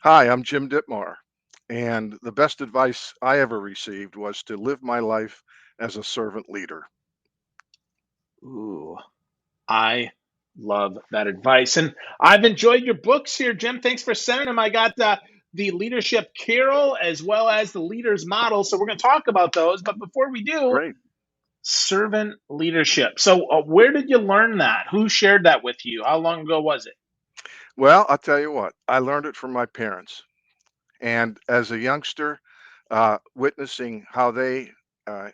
Hi, I'm Jim Dittmar, and the best advice I ever received was to live my life as a servant leader. Ooh, I love that advice. And I've enjoyed your books here, Jim. Thanks for sending them. I got the Leadership Carol as well as the Leader's Model. So we're going to talk about those. But before we do, Great. servant leadership. So, where did you learn that? Who shared that with you? How long ago was it? Well, I'll tell you what, I learned it from my parents. And as a youngster, witnessing how they, uh,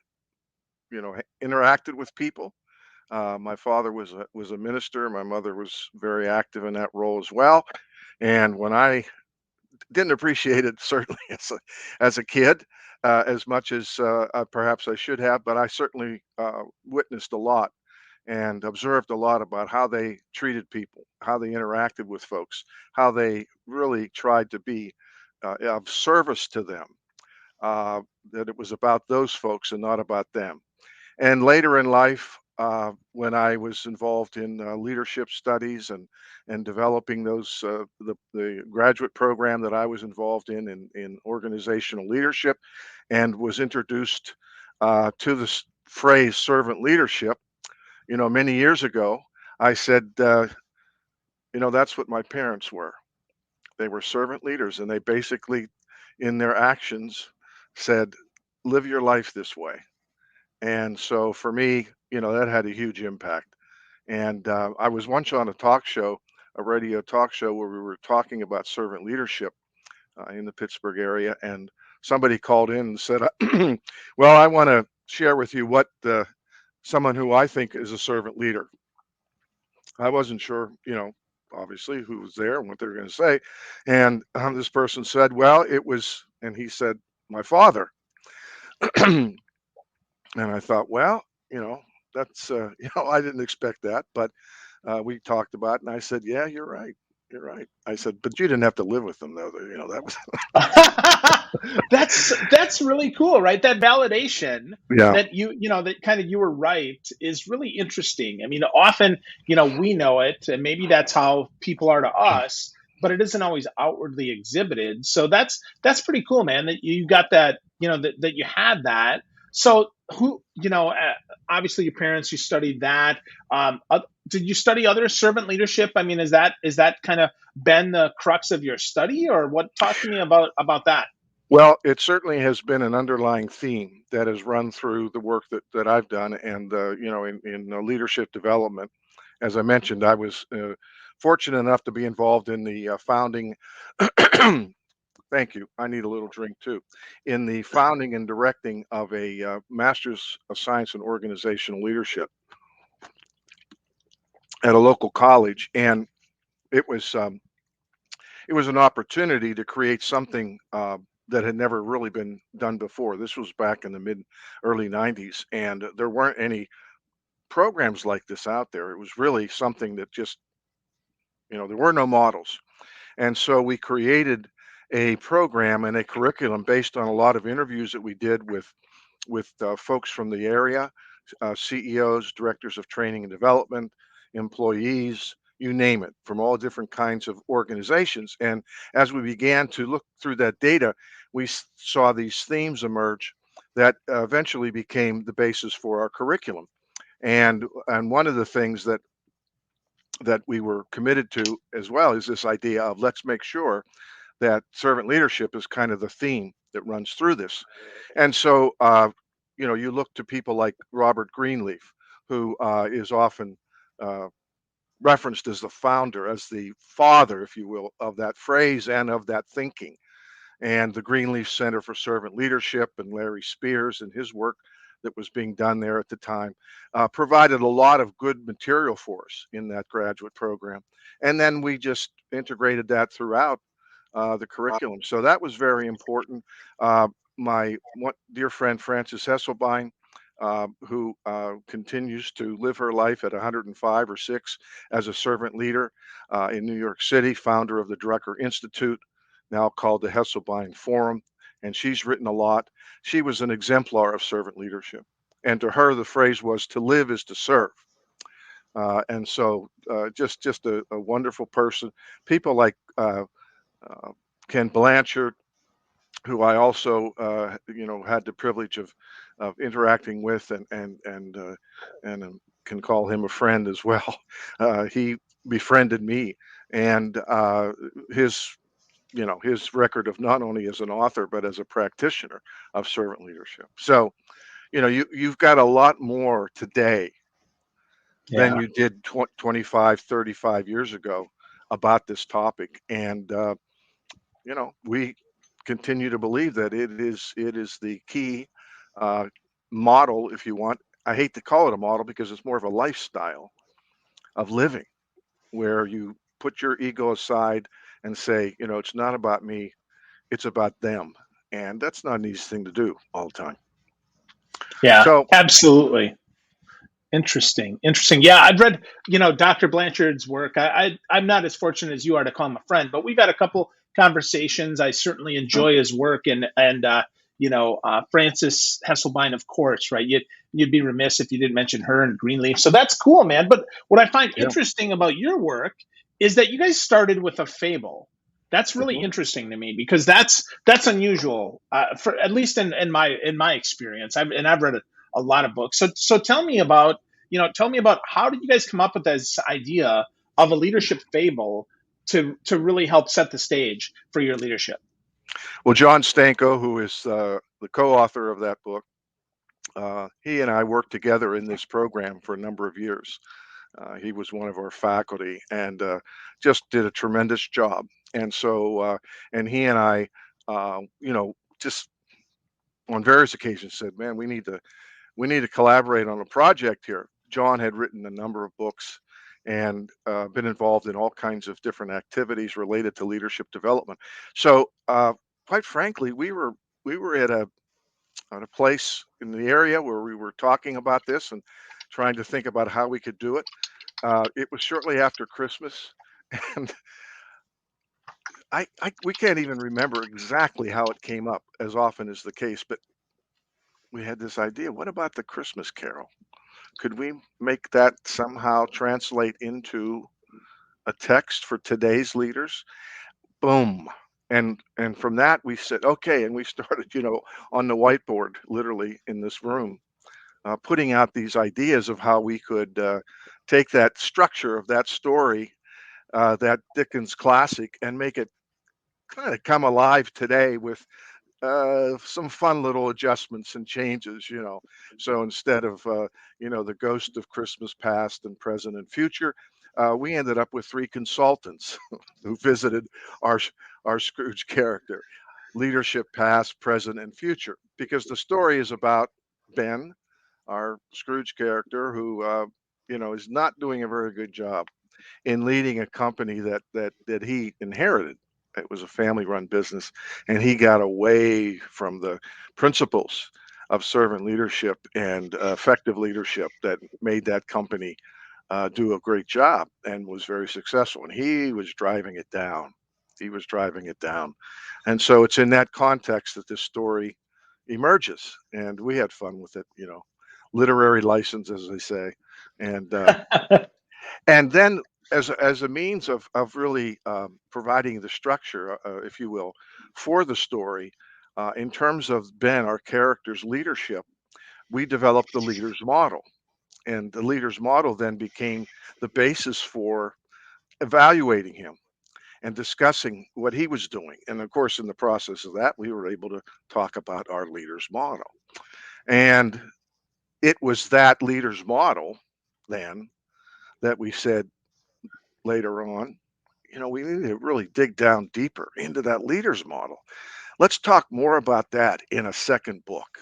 interacted with people. My father was a minister. My mother was very active in that role as well. And when I didn't appreciate it certainly as a kid as much as perhaps I should have, but I certainly witnessed a lot and observed a lot about how they treated people, how they interacted with folks, how they really tried to be of service to them. Uh, that it was about those folks and not about them. And later in life, when I was involved in leadership studies and developing the graduate program that I was involved in organizational leadership, and was introduced to this phrase servant leadership, many years ago, I said, that's what my parents were. They were servant leaders, and they basically, in their actions, said, "Live your life this way." And so for me, that had a huge impact. And I was once on a talk show, a radio talk show, where we were talking about servant leadership in the Pittsburgh area. And somebody called in and said, "Well, I want to share with you what someone who I think is a servant leader." I wasn't sure, obviously who was there and what they were going to say. And this person said, "Well, it was," and he said, "my father." And I thought, well, that's, I didn't expect that, but we talked about it, and I said, "Yeah, you're right. You're right." I said, "But you didn't have to live with them, though. That was." That's really cool, right? That validation Yeah. that that kind of you were right is really interesting. I mean, often, we know it, and maybe that's how people are to us, but it isn't always outwardly exhibited. So that's pretty cool, man, that you got that, that you had that. So obviously your parents, you studied that. Did you study other servant leadership? I mean, is that kind of been the crux of your study, or what? Talk to me about that. Well, it certainly has been an underlying theme that has run through the work that I've done, and in leadership development. As I mentioned, I was fortunate enough to be involved in the founding. Thank you. I need a little drink too. In the founding and directing of a Master's of Science in Organizational Leadership at a local college, and it was um, it was an opportunity to create something that had never really been done before. This was back in the mid early '90s, and there weren't any programs like this out there. It was really something that just, there were no models. And so we created a program and a curriculum based on a lot of interviews that we did with folks from the area, CEOs, directors of training and development, employees, you name it, from all different kinds of organizations. And as we began to look through that data, we saw these themes emerge that eventually became the basis for our curriculum. And one of the things that we were committed to as well is this idea of, let's make sure that servant leadership is kind of the theme that runs through this. And so, you look to people like Robert Greenleaf, who is often uh, referenced as the founder, as the father, if you will, of that phrase and of that thinking. And the Greenleaf Center for Servant Leadership and Larry Spears and his work that was being done there at the time provided a lot of good material for us in that graduate program. And then we just integrated that throughout the curriculum. So that was very important. My dear friend Frances Hesselbein, who continues to live her life at 105 or 6 as a servant leader in New York City, founder of the Drucker Institute, now called the Hesselbein Forum, and she's written a lot. She was an exemplar of servant leadership. And to her, the phrase was, "To live is to serve." And so, just a wonderful person. People like Ken Blanchard, who I also had the privilege of interacting with, and can call him a friend as well. He befriended me, and his his record of not only as an author but as a practitioner of servant leadership. So you've got a lot more today than Yeah. you did 25, 35 years ago about this topic, and we continue to believe that it is the key uh, model, if you want. I hate to call it a model because it's more of a lifestyle of living, where you put your ego aside and say, it's not about me, it's about them, and that's not an easy thing to do all the time. Yeah, So, absolutely. Interesting. Interesting. Yeah, I've read, Dr. Blanchard's work. I'm not as fortunate as you are to call him a friend, but we've had a couple conversations. I certainly enjoy his work, and Frances Hesselbein, of course, right? You'd be remiss if you didn't mention her and Greenleaf. So that's cool, man. But what I find yeah. interesting about your work is that you guys started with a fable. That's really Mhm. interesting to me because that's unusual, for at least in my experience. I've read a lot of books. So tell me about how did you guys come up with this idea of a leadership fable to really help set the stage for your leadership. Well, John Stanko, who is the co-author of that book, he and I worked together in this program for a number of years. He was one of our faculty and just did a tremendous job. And so, and he and I, just on various occasions said, "Man, we need to collaborate on a project here." John had written a number of books and been involved in all kinds of different activities related to leadership development. So, quite frankly, we were at a place in the area where we were talking about this and trying to think about how we could do it. It was shortly after Christmas, and we can't even remember exactly how it came up, as often is the case. But we had this idea: what about the Christmas Carol? Could we make that somehow translate into a text for today's leaders? Boom. And from that we said okay, and we started, on the whiteboard, literally in this room, putting out these ideas of how we could take that structure of that story, that Dickens classic, and make it kind of come alive today with some fun little adjustments and changes. So instead of, the ghost of Christmas past and present and future, we ended up with three consultants who visited our, our Scrooge character, leadership past, present, and future, because the story is about Ben, our Scrooge character, who, is not doing a very good job in leading a company that he inherited. It was a family-run business, and he got away from the principles of servant leadership and effective leadership that made that company do a great job and was very successful. And he was driving it down. He was driving it down, and so it's in that context that this story emerges. And we had fun with it, literary license, as they say, and and then as a means of really providing the structure, if you will, for the story, in terms of Ben, our character's leadership, we developed the leader's model, and the leader's model then became the basis for evaluating him and discussing what he was doing. And of course, in the process of that, we were able to talk about our leader's model. And it was that leader's model then that we said later on, we need to really dig down deeper into that leader's model. Let's talk more about that in a second book.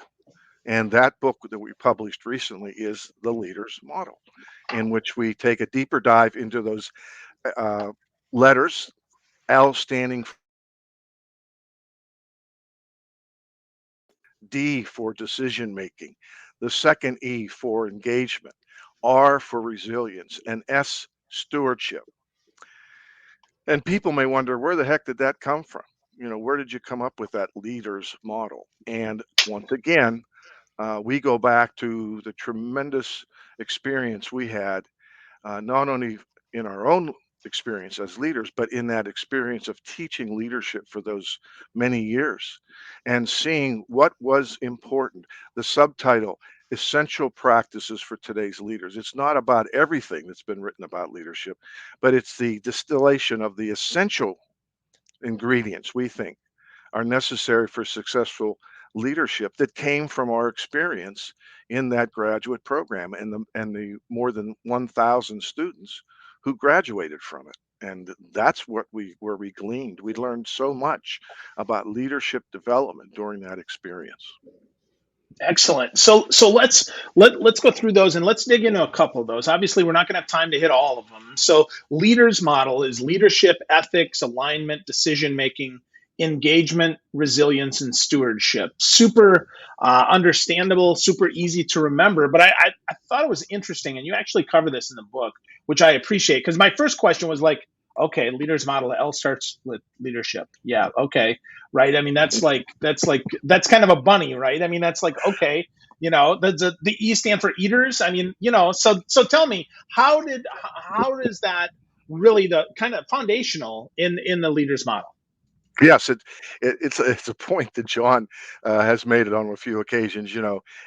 And that book that we published recently is The Leader's Model, in which we take a deeper dive into those uh, letters, L standing for D for decision making, the second E for engagement, R for resilience, and S stewardship. And people may wonder, where the heck did that come from? Where did you come up with that leader's model? And once again, we go back to the tremendous experience we had, not only in our own experience as leaders, but in that experience of teaching leadership for those many years and seeing what was important. The subtitle, Essential Practices for Today's Leaders. It's not about everything that's been written about leadership, but it's the distillation of the essential ingredients we think are necessary for successful leadership that came from our experience in that graduate program and the more than 1,000 students who graduated from it. And that's what we where we gleaned. We learned so much about leadership development during that experience. Excellent. So let's go through those and let's dig into a couple of those. Obviously, we're not going to have time to hit all of them. So, leaders model is leadership, ethics, alignment, decision making, engagement, resilience, and stewardship. Super understandable, super easy to remember. But I thought it was interesting, and you actually cover this in the book, which I appreciate. Because my first question was like, okay, leaders model L starts with leadership. Yeah, okay, right? I mean, that's kind of a bunny, right? I mean, that's like okay, the E stand for eaters. I mean, so tell me, how does that really the kind of foundational in the leaders model? Yes, it's a point that John has made it on a few occasions,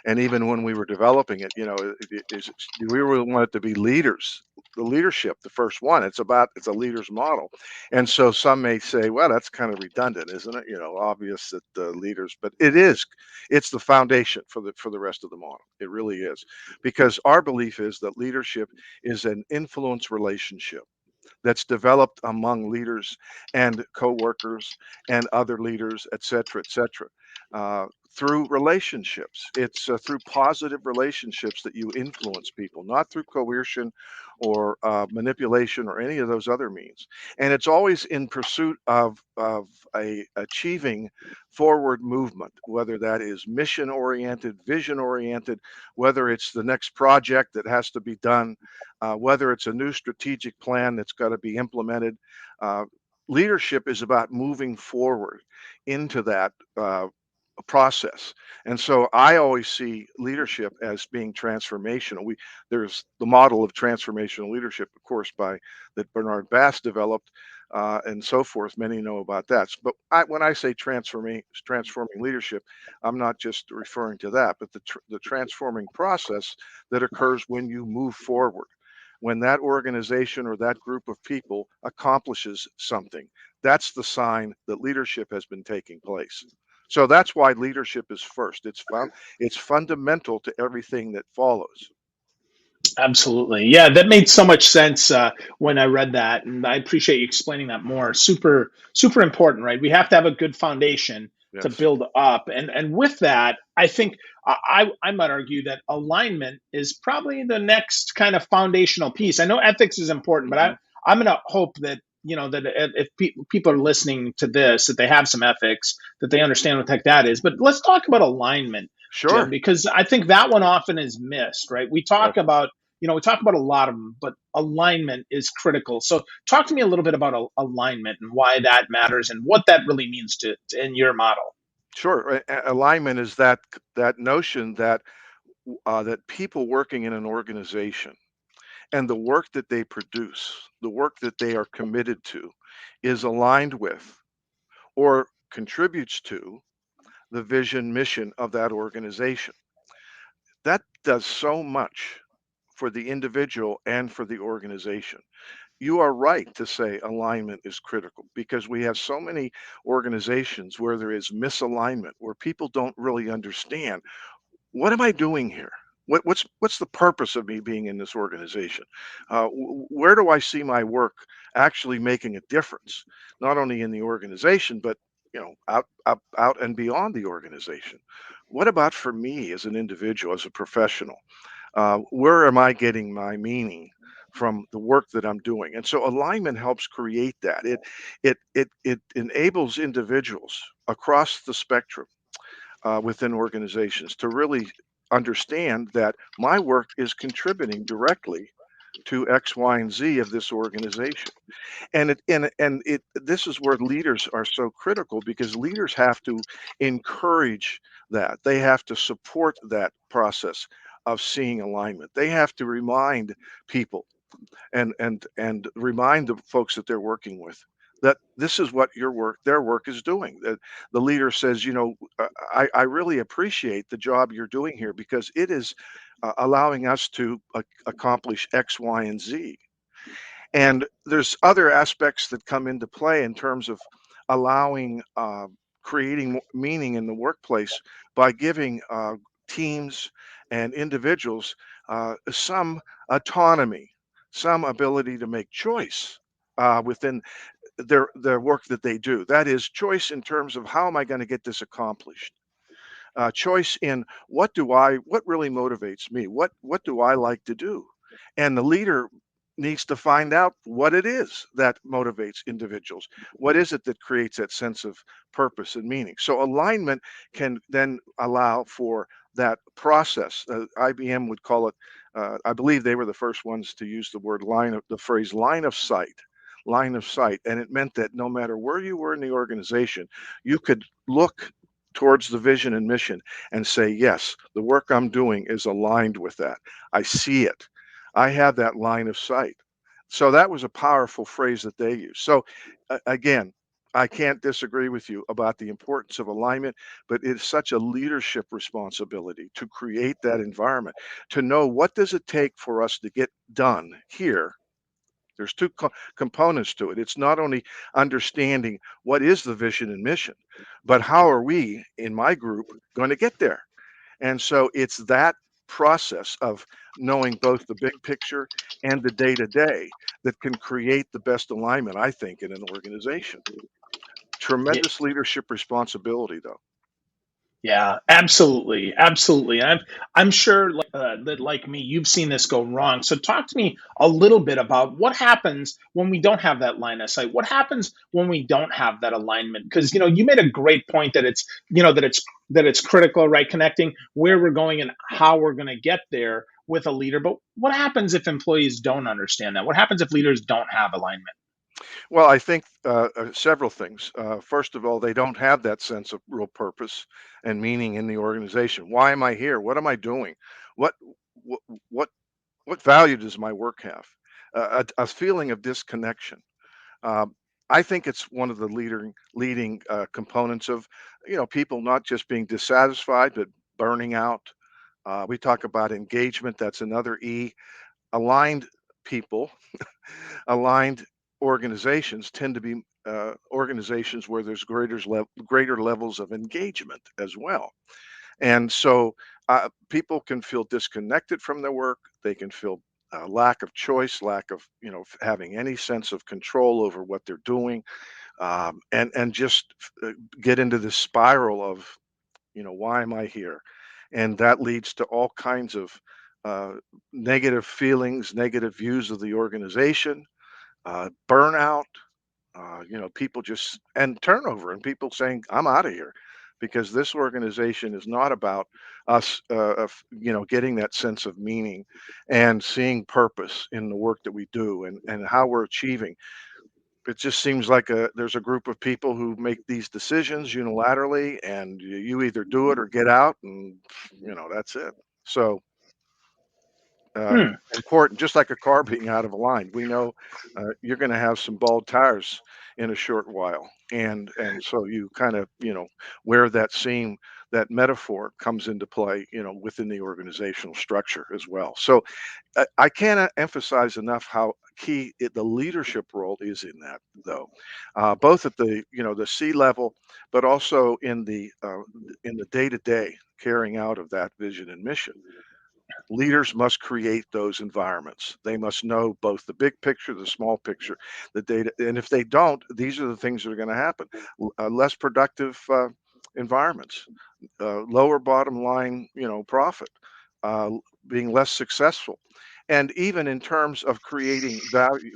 and even when we were developing it, we really want it to be leaders, the leadership, the first one. It's a leader's model, and so some may say, well, that's kind of redundant, isn't it? Obvious that leaders, but it is. It's the foundation for the rest of the model. It really is, because our belief is that leadership is an influence relationship that's developed among leaders and coworkers and other leaders, et cetera, through relationships. It's through positive relationships that you influence people, not through coercion or manipulation or any of those other means. And it's always in pursuit of achieving forward movement, whether that is mission oriented, vision oriented, whether it's the next project that has to be done, whether it's a new strategic plan that's got to be implemented. Uh, Leadership is about moving forward into that process. And so I always see leadership as being transformational. There's the model of transformational leadership, of course, by that Bernard Bass developed, and so forth. Many know about that. But when I say transforming leadership, I'm not just referring to that, but the transforming process that occurs when you move forward. When that organization or that group of people accomplishes something, that's the sign that leadership has been taking place. So that's why leadership is first. It's fundamental to everything that follows. Absolutely. Yeah, that made so much sense when I read that. And I appreciate you explaining that more. Super, super important, right? We have to have a good foundation to Yes. build up. And with that, I think I might argue that alignment is probably the next kind of foundational piece. I know ethics is important, but Hmm. I'm going to hope that, that if people are listening to this, that they have some ethics, that they understand what the heck that is. But let's talk about alignment, Jim, Sure. because I think that one often is missed, right? We talk about a lot of them, but alignment is critical. So, talk to me a little bit about alignment and why that matters and what that really means in your model. Sure. Alignment is that notion that people working in an organization and the work that they produce, the work that they are committed to, is aligned with or contributes to the vision mission of that organization. That does so much for the individual and for the organization. You are right to say alignment is critical because we have so many organizations where there is misalignment, where people don't really understand, what am I doing here? What's the purpose of me being in this organization? Where do I see my work actually making a difference, not only in the organization, but out and beyond the organization? What about for me as an individual, as a professional? Where am I getting my meaning from the work that I'm doing? And so alignment helps create that. It enables individuals across the spectrum within organizations to really understand that my work is contributing directly to X, Y, and Z of this organization. And this is where leaders are so critical because leaders have to encourage that. They have to support that process of seeing alignment. They have to remind people and remind the folks that they're working with that this is what their work is doing. That the leader says, I really appreciate the job you're doing here because it is allowing us to accomplish X, Y, and Z. And there's other aspects that come into play in terms of allowing creating meaning in the workplace by giving teams and individuals some autonomy, some ability to make choice within their work that they do. That is choice in terms of how am I going to get this accomplished, choice in what really motivates me, what do I like to do, and the leader needs to find out what it is that motivates individuals, what is it that creates that sense of purpose and meaning. So alignment can then allow for that process. IBM would call it, I believe they were the first ones to use the phrase line of sight, and it meant that no matter where you were in the organization, you could look towards the vision and mission and say, yes, the work I'm doing is aligned with that. I see it. I have that line of sight. So that was a powerful phrase that they used. So again, I can't disagree with you about the importance of alignment, but it's such a leadership responsibility to create that environment, to know what does it take for us to get done here. There's two components to it. It's not only understanding what is the vision and mission, but how are we in my group going to get there? And so it's that process of knowing both the big picture and the day to day that can create the best alignment, I think, in an organization. Tremendous leadership responsibility, though. Yeah, absolutely, absolutely. And I'm sure that, like me, you've seen this go wrong. So talk to me a little bit about what happens when we don't have that line of sight. What happens when we don't have that alignment? Because you made a great point that it's that it's critical, right? Connecting where we're going and how we're going to get there with a leader. But what happens if employees don't understand that? What happens if leaders don't have alignment? Well, I think several things. First of all, they don't have that sense of real purpose and meaning in the organization. Why am I here? What am I doing? What what what, what value does my work have? A feeling of disconnection. Um, I think it's one of the leading components of people not just being dissatisfied but burning out. We talk about engagement. That's another E. Aligned people, aligned organizations tend to be organizations where there's greater levels of engagement as well. And so people can feel disconnected from their work. They can feel lack of choice, lack of having any sense of control over what they're doing, and just get into this spiral of why am I here, and that leads to all kinds of uh, negative feelings, negative views of the organization, burnout, people just and turnover and people saying, I'm out of here because this organization is not about us, getting that sense of meaning and seeing purpose in the work that we do and how we're achieving. It just seems like there's a group of people who make these decisions unilaterally and you either do it or get out and, that's it. So Hmm. important, just like a car being out of a line. We know you're going to have some bald tires in a short while, and so you kind of where that metaphor comes into play, within the organizational structure as well. So I can't emphasize enough how the leadership role is in that, though, both at the C level, but also in the day to day carrying out of that vision and mission. Leaders must create those environments. They must know both the big picture, the small picture, the data. And if they don't, these are the things that are going to happen. Less productive environments, lower bottom line, profit, uh, being less successful. And even in terms of creating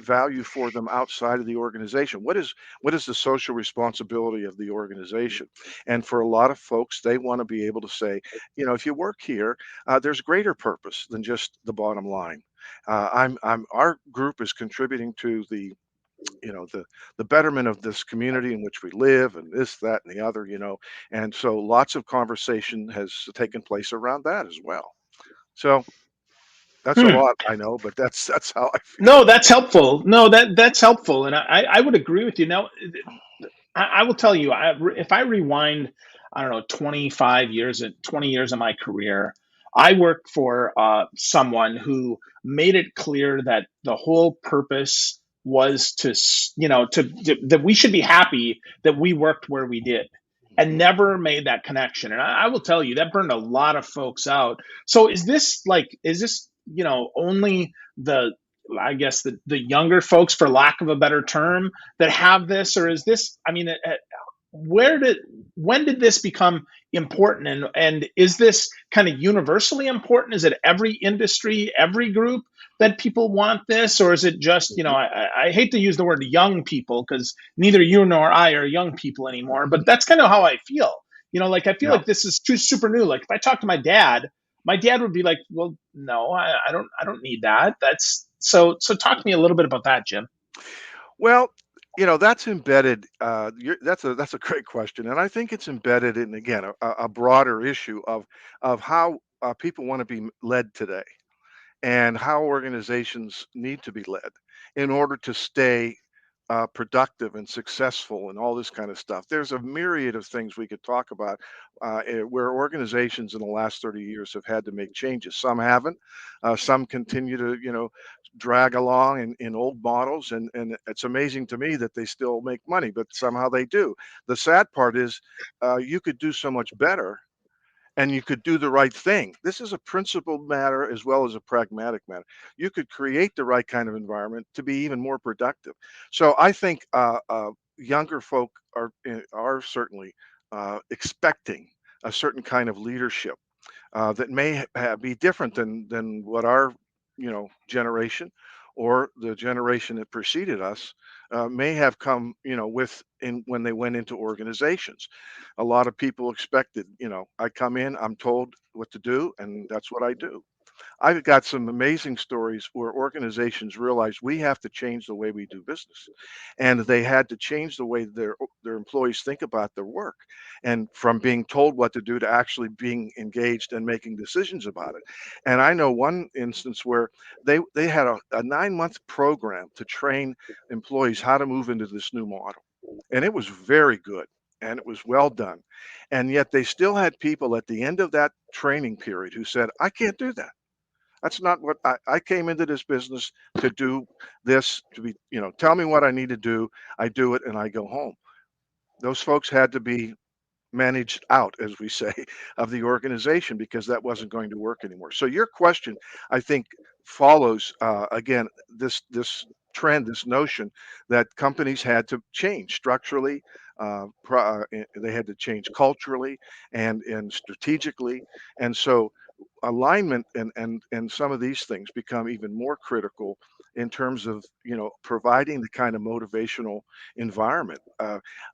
value for them outside of the organization, what is the social responsibility of the organization? And for a lot of folks, they want to be able to say, if you work here, there's greater purpose than just the bottom line. Our group is contributing to the betterment of this community in which we live, and this, that, and the other. And so lots of conversation has taken place around that as well. So That's a Hmm. lot, I know, but that's how I No, feel. that's helpful. No, that's helpful, and I would agree with you. Now, I will tell you, if I rewind, I don't know, 25 years, 20 years of my career, I worked for someone who made it clear that the whole purpose was that we should be happy that we worked where we did, and never made that connection. And I will tell you that burned a lot of folks out. So is this only the I guess the younger folks, for lack of a better term, that have this, or is this? I mean, where did when did this become important, and is this kind of universally important? Is it every industry, every group that people want this, or is it just I hate to use the word young people because neither you nor I are young people anymore, but that's kind of how I feel. Like I feel Yeah. like this is too super new. Like if I talk to my dad would be like, well, no, I don't need that. That's so talk to me a little bit about that, Jim. Well, that's embedded. That's a great question, and I think it's embedded in, again, a broader issue of how people want to be led today, and how organizations need to be led in order to stay productive and successful and all this kind of stuff. There's a myriad of things we could talk about where organizations in the last 30 years have had to make changes. Some haven't. Some continue to, drag along in old models. And it's amazing to me that they still make money, but somehow they do. The sad part is you could do so much better and you could do the right thing. This is a principled matter as well as a pragmatic matter. You could create the right kind of environment to be even more productive. So I think younger folk are certainly expecting a certain kind of leadership that may be different than what our generation or the generation that preceded us may have come with in when they went into organizations. A lot of people expected, I come in, I'm told what to do, and that's what I do. I've got some amazing stories where organizations realized we have to change the way we do business, and they had to change the way their employees think about their work, and from being told what to do to actually being engaged and making decisions about it. And I know one instance where they had a 9-month program to train employees how to move into this new model, and it was very good. And it was well done. And yet they still had people at the end of that training period who said, I can't do that. That's not what I came into this business to do this, to be, tell me what I need to do. I do it and I go home. Those folks had to be managed out, as we say, of the organization because that wasn't going to work anymore. So your question, I think, follows again this trend, this notion that companies had to change structurally. They had to change culturally and strategically, and so alignment and some of these things become even more critical in terms of providing the kind of motivational environment.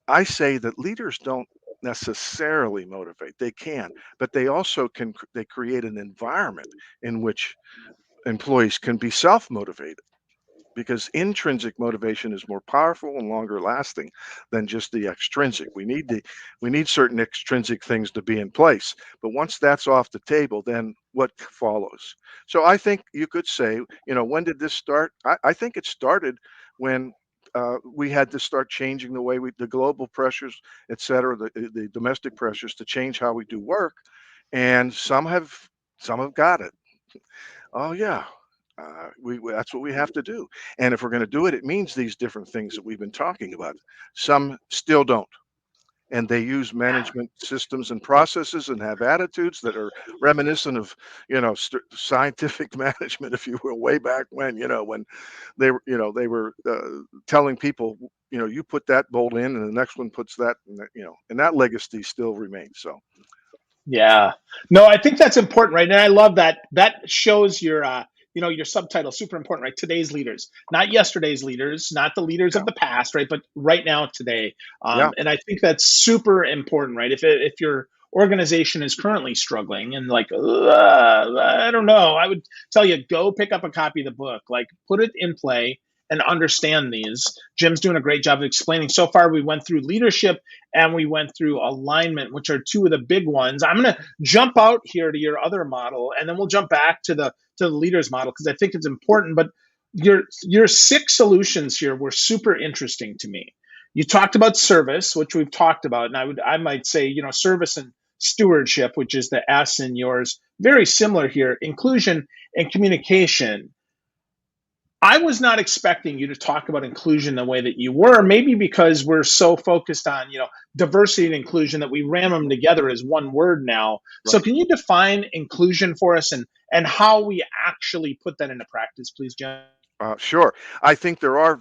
I say that leaders don't necessarily motivate. They can, but they also they create an environment in which employees can be self-motivated, because intrinsic motivation is more powerful and longer lasting than just the extrinsic. We need certain extrinsic things to be in place, but once that's off the table, then what follows? So I think you could say, when did this start? I think it started when we had to start changing the way the global pressures, et cetera, the domestic pressures to change how we do work, and some have got it. Oh yeah, that's what we have to do. And if we're going to do it, it means these different things that we've been talking about. Some still don't, and they use management systems and processes and have attitudes that are reminiscent of, scientific management, if you will, way back when, when they were telling people, you put that bolt in, and the next one puts that, and that legacy still remains. So Yeah. No, I think that's important, right? And I love that. That shows your subtitle, super important, right? Today's leaders, not yesterday's leaders, not the leaders yeah, of the past, right? But right now, today. yeah. And I think that's super important, right? If your organization is currently struggling and like, I don't know, I would tell you, go pick up a copy of the book, like put it in play and understand these. Jim's doing a great job of explaining. So far, we went through leadership and we went through alignment, which are two of the big ones. I'm going to jump out here to your other model, and then we'll jump back to the to the leaders model because I think it's important. But your six solutions here were super interesting to me. You talked about service, which we've talked about, and I might say, service and stewardship, which is the S in yours, very similar here. Inclusion and communication. I was not expecting you to talk about inclusion the way that you were, maybe because we're so focused on, diversity and inclusion that we ram them together as one word now. So Right. can you define inclusion for us and how we actually put that into practice, please, John? Sure. I think there are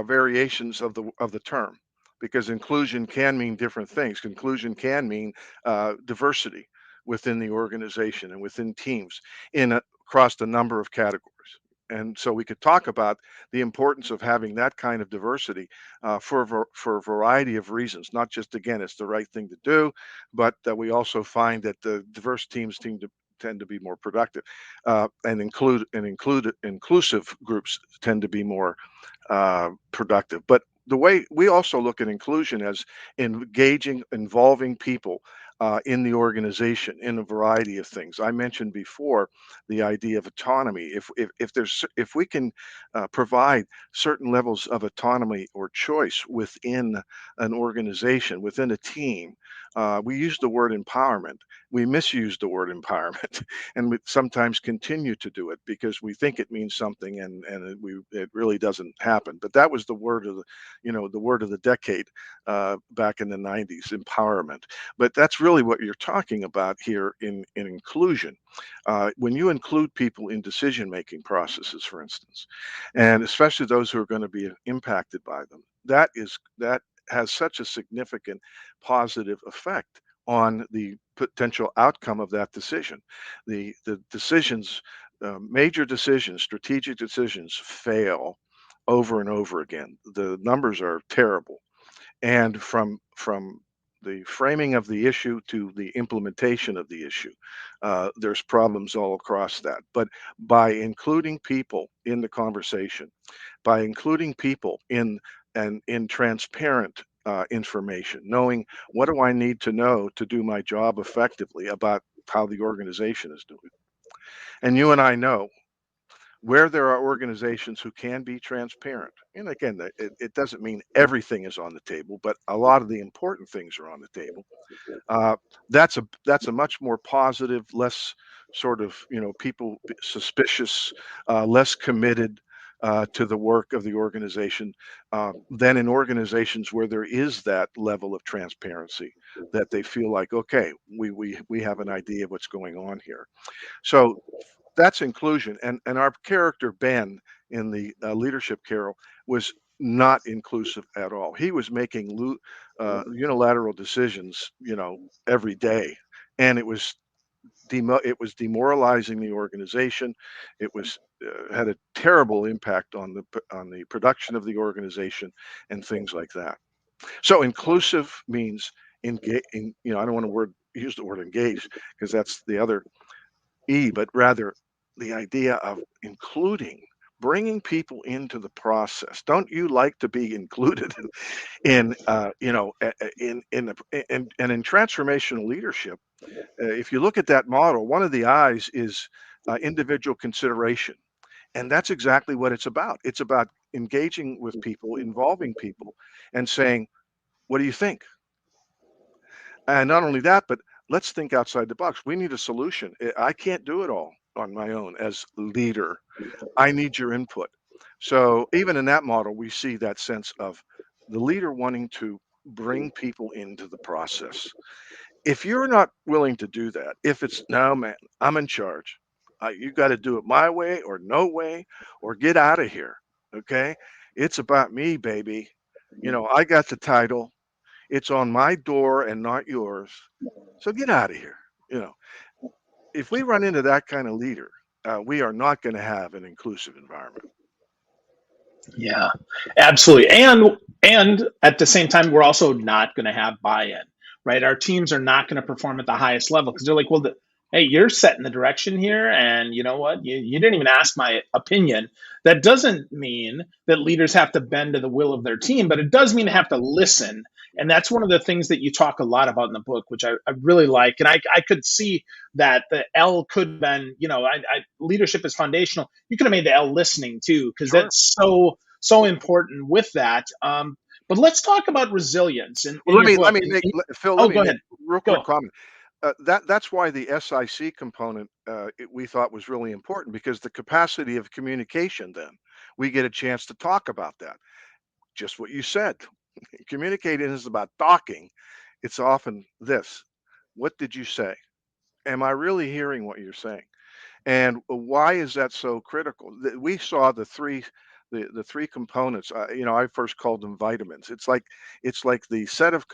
variations of the term because inclusion can mean different things. Inclusion can mean diversity within the organization and within teams across a number of categories. And so we could talk about the importance of having that kind of diversity for a variety of reasons. Not just again, it's the right thing to do, but we also find that the diverse teams tend to be more productive, and inclusive groups tend to be more productive. But the way we also look at inclusion as involving people in the organization in a variety of things. I mentioned before the idea of autonomy. If we can provide certain levels of autonomy or choice within an organization, within a team, we use the word empowerment. We misuse the word empowerment, and we sometimes continue to do it because we think it means something, and it really doesn't happen. But that was the word of the word of the decade back in the '90s, empowerment. But that's really what you're talking about here in inclusion. When you include people in decision-making processes, for instance, and especially those who are going to be impacted by them, that has such a significant positive effect on the potential outcome of that decision. The decisions, major decisions, strategic decisions fail over and over again. The numbers are terrible, and from the framing of the issue to the implementation of the issue, there's problems all across that. But by including people in the conversation, by including people in transparent information, knowing what do I need to know to do my job effectively about how the organization is doing. And you and I know where there are organizations who can be transparent. And again, it doesn't mean everything is on the table, but a lot of the important things are on the table. Uh, that's a much more positive, less sort of people suspicious, less committed to the work of the organization than in organizations where there is that level of transparency that they feel like, okay, we have an idea of what's going on here. So that's inclusion. And our character Ben in the leadership carol was not inclusive at all. He was making unilateral decisions, every day, and it was demoralizing the organization. It was had a terrible impact on the production of the organization and things like that. So inclusive means engage. I don't want to use the word engage because that's the other but rather the idea of including, bringing people into the process. Don't you like to be included in, in transformational leadership? If you look at that model, one of the I's is individual consideration. And that's exactly what it's about. It's about engaging with people, involving people, and saying, what do you think? And not only that, but let's think outside the box. We need a solution. I can't do it all on my own as leader. I need your input. So even in that model, we see that sense of the leader wanting to bring people into the process. If you're not willing to do that, if it's no, man, I'm in charge. You got to do it my way or no way or get out of here. Okay. It's about me, baby. I got the title. It's on my door and not yours. So get out of here. You know, if we run into that kind of leader, we are not going to have an inclusive environment. Yeah, absolutely. And at the same time, we're also not going to have buy-in, right? Our teams are not going to perform at the highest level because they're like, well, hey, you're setting the direction here. And you know what? You didn't even ask my opinion. That doesn't mean that leaders have to bend to the will of their team, but it does mean they have to listen. And that's one of the things that you talk a lot about in the book, which I really like. And I could see that the L could have been, leadership is foundational. You could have made the L listening too, because Sure. that's so important with that. But let's talk about resilience Well, in your book. Phil, let Oh, me go make ahead. a real quick Go. comment. That's why the SIC component we thought was really important because the capacity of communication. Then we get a chance to talk about that. Just what you said. Communicating is about talking. It's often this. What did you say? Am I really hearing what you're saying? And why is that so critical? We saw the three components. I first called them vitamins. It's like the set of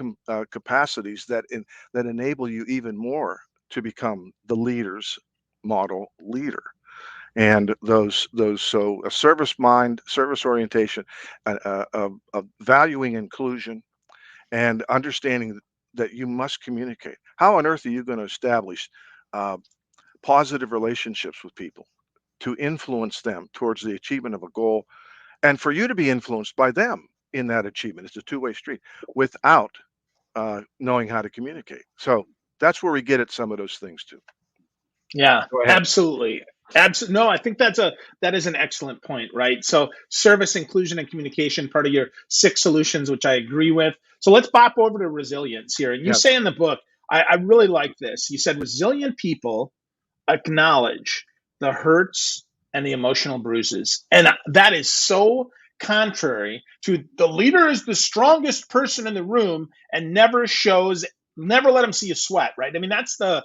capacities that enable you even more to become the leader's model leader. And those so a service mind, service orientation, valuing inclusion, and understanding that you must communicate. How on earth are you going to establish uh, positive relationships with people to influence them towards the achievement of a goal and for you to be influenced by them in that achievement? It's a two-way street without knowing how to communicate. So that's where we get at some of those things too. Yeah, Go ahead. absolutely. No, I think that is an excellent point, right? So service, inclusion, and communication, part of your six solutions, which I agree with. So let's pop over to resilience here. And you Yes. say in the book, I really like this. You said resilient people acknowledge the hurts and the emotional bruises. And that is so contrary to the leader is the strongest person in the room and never let them see you sweat, right? I mean, that's the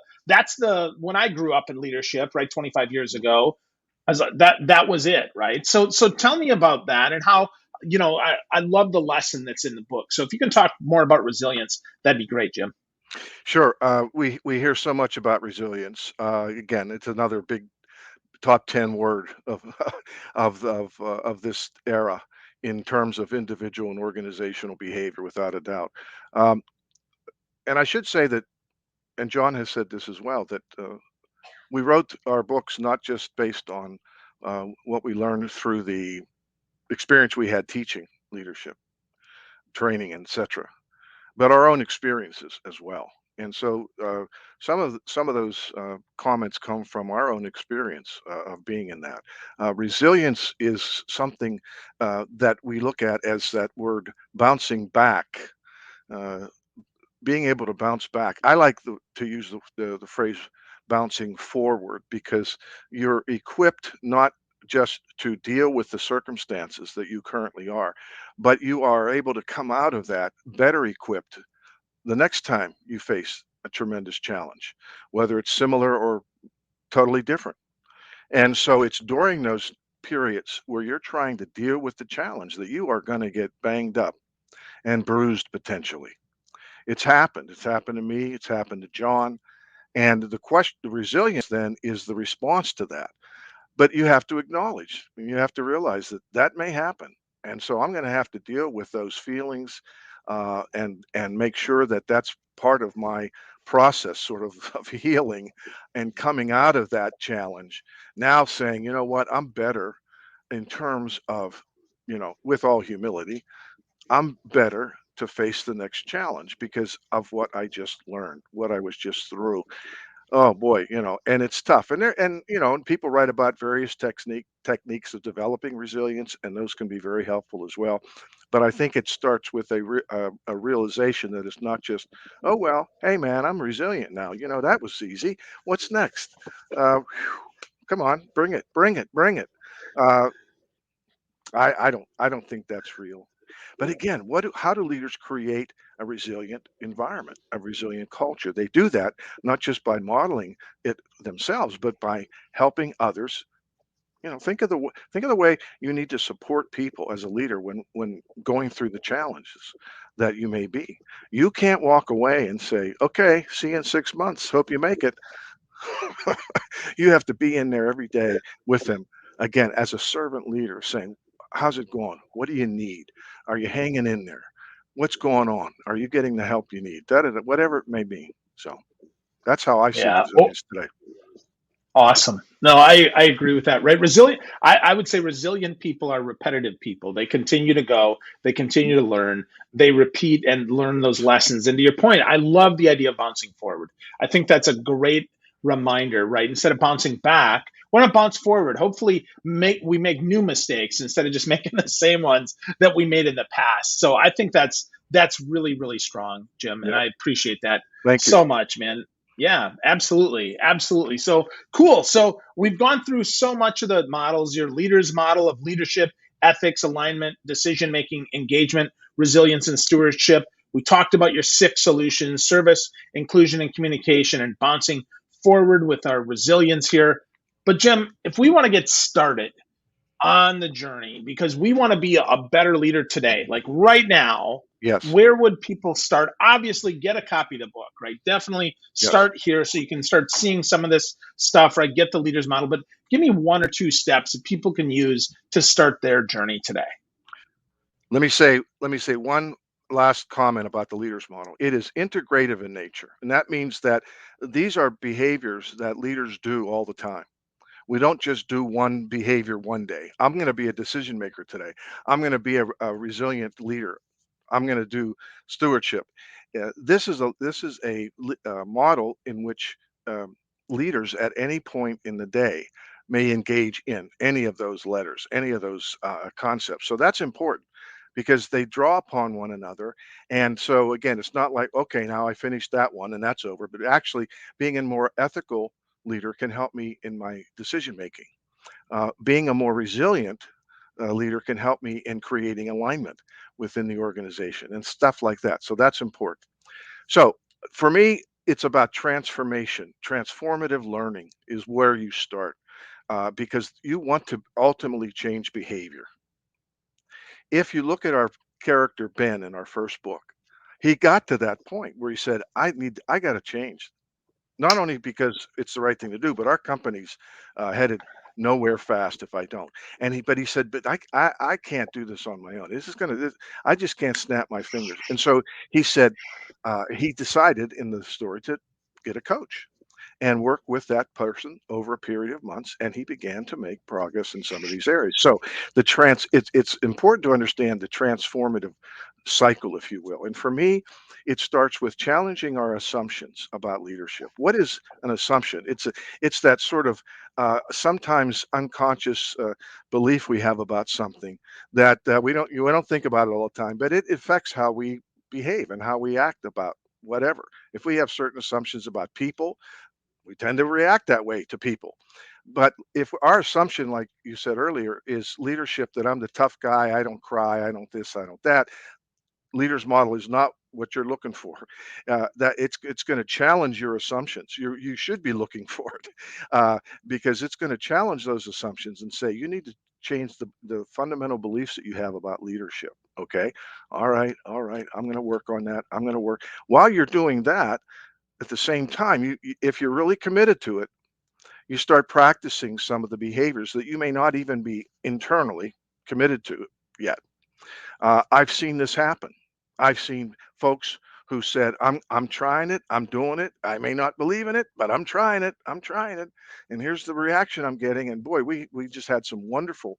when I grew up in leadership, right, 25 years ago, I was like, that was it, right? So tell me about that and how, I love the lesson that's in the book. So if you can talk more about resilience, that'd be great, Jim. Sure. We hear so much about resilience. Again, it's another big top 10 word of of this era in terms of individual and organizational behavior, without a doubt. Um, and I should say that, and John has said this as well, that we wrote our books not just based on what we learned through the experience we had teaching leadership, training, etc., but our own experiences as well. And so some of those comments come from our own experience of being in that. Resilience is something that we look at as that word bouncing back. Uh, Being able to bounce back. I like to use the phrase bouncing forward because you're equipped not just to deal with the circumstances that you currently are, but you are able to come out of that better equipped the next time you face a tremendous challenge, whether it's similar or totally different. And so it's during those periods where you're trying to deal with the challenge that you are going to get banged up and bruised potentially. It's happened. It's happened to me. It's happened to John. And the resilience then is the response to that. But you have to acknowledge, and you have to realize that that may happen. And so I'm going to have to deal with those feelings and make sure that that's part of my process, sort of, of healing and coming out of that challenge. Now saying, you know what, I'm better in terms of, with all humility, I'm better to face the next challenge because of what I just learned, what I was just through. Oh boy, and it's tough. And people write about various techniques of developing resilience, and those can be very helpful as well. But I think it starts with a realization that it's not just, oh well, hey man, I'm resilient now. That was easy. What's next? Come on, bring it, bring it, bring it. Uh, I don't think that's real. But again, how do leaders create a resilient environment, a resilient culture? They do that not just by modeling it themselves, but by helping others. Think of the way you need to support people as a leader when going through the challenges that you may be. You can't walk away and say, "Okay, see you in 6 months. Hope you make it." You have to be in there every day with them, again, as a servant leader, saying, how's it going? What do you need? Are you hanging in there? What's going on? Are you getting the help you need? Whatever it may be. So That's how I see Yeah. Oh, resilience today. awesome. No, I agree with that. Right. Resilient. I would say resilient people are repetitive people. They continue to go, they continue to learn, they repeat and learn those lessons. And to your point, I love the idea of bouncing forward. I think that's a great reminder, right? Instead of bouncing back, why not bounce forward? Hopefully we make new mistakes instead of just making the same ones that we made in the past. So I think that's really, really strong, Jim. And Yeah. I appreciate that Thank you. so much, man. Yeah, absolutely. Absolutely. So cool. So we've gone through so much of the models, your leader's model of leadership, ethics, alignment, decision making, engagement, resilience, and stewardship. We talked about your six solutions: service, inclusion, and communication, and bouncing forward with our resilience here. But Jim, if we want to get started on the journey, because we want to be a better leader today, like right now, Yes. where would people start? Obviously, get a copy of the book, right? Definitely Yes. start here so you can start seeing some of this stuff, right? Get the leader's model, but give me one or two steps that people can use to start their journey today. Let me say one last comment about the leaders model. It is integrative in nature, and that means that these are behaviors that leaders do all the time. We don't just do one behavior one day. I'm going to be a decision maker today. I'm going to be a resilient leader. I'm going to do stewardship. This is a model in which um, leaders at any point in the day may engage in any of those letters, any of those concepts. So that's important because they draw upon one another. And so again, it's not like, okay, now I finished that one and that's over, but actually being a more ethical leader can help me in my decision making. Being a more resilient leader can help me in creating alignment within the organization and stuff like that. So that's important. So for me, it's about transformation. Transformative learning is where you start because you want to ultimately change behavior. If you look at our character Ben in our first book, he got to that point where he said, I got to change. Not only because it's the right thing to do, but our company's headed nowhere fast if I don't. But he said, but I can't do this on my own. I just can't snap my fingers. And so he said, he decided in the story to get a coach and work with that person over a period of months, and he began to make progress in some of these areas. So it's important to understand the transformative cycle, if you will. And for me, it starts with challenging our assumptions about leadership. What is an assumption? It's that sort of sometimes unconscious belief we have about something that we don't think about it all the time, but it affects how we behave and how we act about whatever. If we have certain assumptions about people, we tend to react that way to people. But if our assumption, like you said earlier, is leadership, that I'm the tough guy, I don't cry, I don't this, I don't that, leaders model is not what you're looking for. That it's going to challenge your assumptions. You should be looking for it because it's going to challenge those assumptions and say you need to change the fundamental beliefs that you have about leadership. Okay, all right. I'm going to work on that. I'm going to work while you're doing that. At the same time, if you're really committed to it, you start practicing some of the behaviors that you may not even be internally committed to yet. I've seen this happen. I've seen folks who said, I'm trying it, I'm doing it. I may not believe in it, but I'm trying it, I'm trying it. And here's the reaction I'm getting. And boy, we just had some wonderful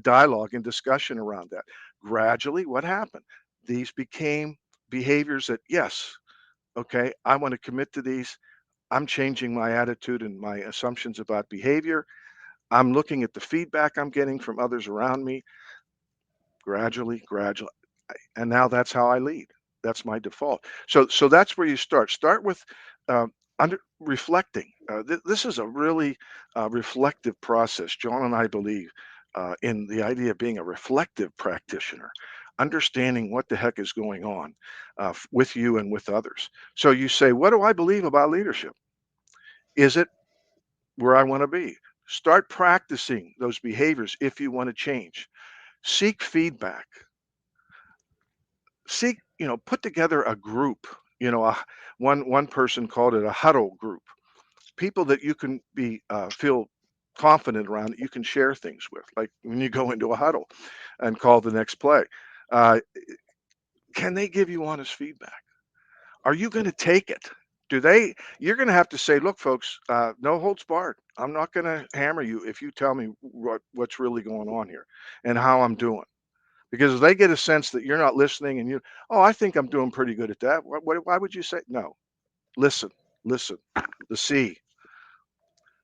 dialogue and discussion around that. Gradually, what happened? These became behaviors that, yes, okay, I want to commit to these. I'm changing my attitude and my assumptions about behavior. I'm looking at the feedback I'm getting from others around me gradually. And now that's how I lead. That's my default. So that's where you start. Start with uh, under reflecting. This is a really reflective process. John and I believe in the idea of being a reflective practitioner, understanding what the heck is going on with you and with others. So you say, what do I believe about leadership? Is it where I want to be? Start practicing those behaviors if you want to change. Seek feedback. Put together a group. One person called it a huddle group. People that you can be feel confident around, that you can share things with, like when you go into a huddle and call the next play. Uh, can they give you honest feedback? Are you going to take it? Do they You're gonna have to say, "Look, folks, no holds barred. I'm not gonna hammer you if you tell me what's really going on here and how I'm doing." Because if they get a sense that you're not listening and "Oh, I think I'm doing pretty good at that." Why would you say no? Listen, listen. The C.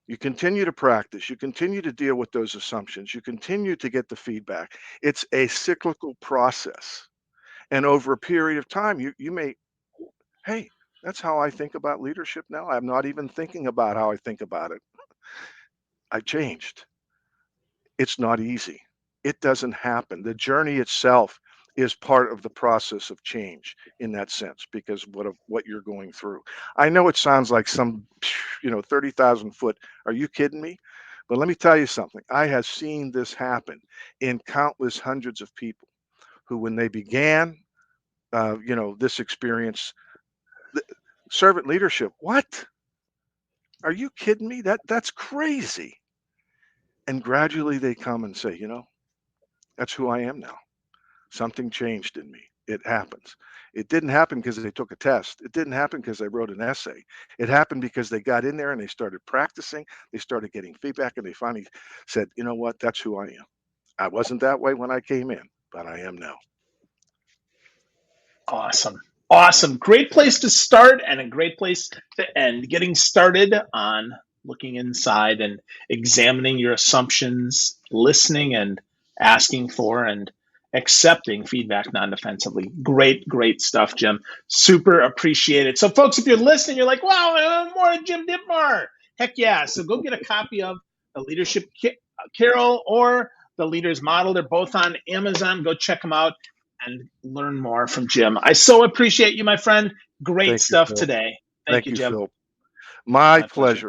You continue to practice, you continue to deal with those assumptions, you continue to get the feedback. It's a cyclical process. And over a period of time, you may, hey, that's how I think about leadership now. I'm not even thinking about how I think about it. I changed. It's not easy. It doesn't happen. The journey itself is part of the process of change in that sense because what you're going through. I know it sounds like some 30,000 foot. Are you kidding me? But let me tell you something. I have seen this happen in countless hundreds of people who, when they began, this experience, th- servant leadership. What? Are you kidding me? That's crazy. And gradually they come and say, that's who I am now. Something changed in me. It happens. It didn't happen because they took a test. It didn't happen because they wrote an essay. It happened because they got in there and they started practicing. They started getting feedback and they finally said, you know what? That's who I am. I wasn't that way when I came in, but I am now. Awesome. Awesome. Great place to start and a great place to end. Getting started on looking inside and examining your assumptions, listening and asking for and accepting feedback non defensively. Great, great stuff, Jim. Super appreciate it. So, folks, if you're listening, you're like, wow, I want more of Jim Dittmar. Heck yeah. So, go get a copy of the Leadership Carol or the Leader's Model. They're both on Amazon. Go check them out and learn more from Jim. I so appreciate you, my friend. Great Thank you, stuff Phil. today. Thank Thank you, you, Jim. Phil. My My pleasure. pleasure.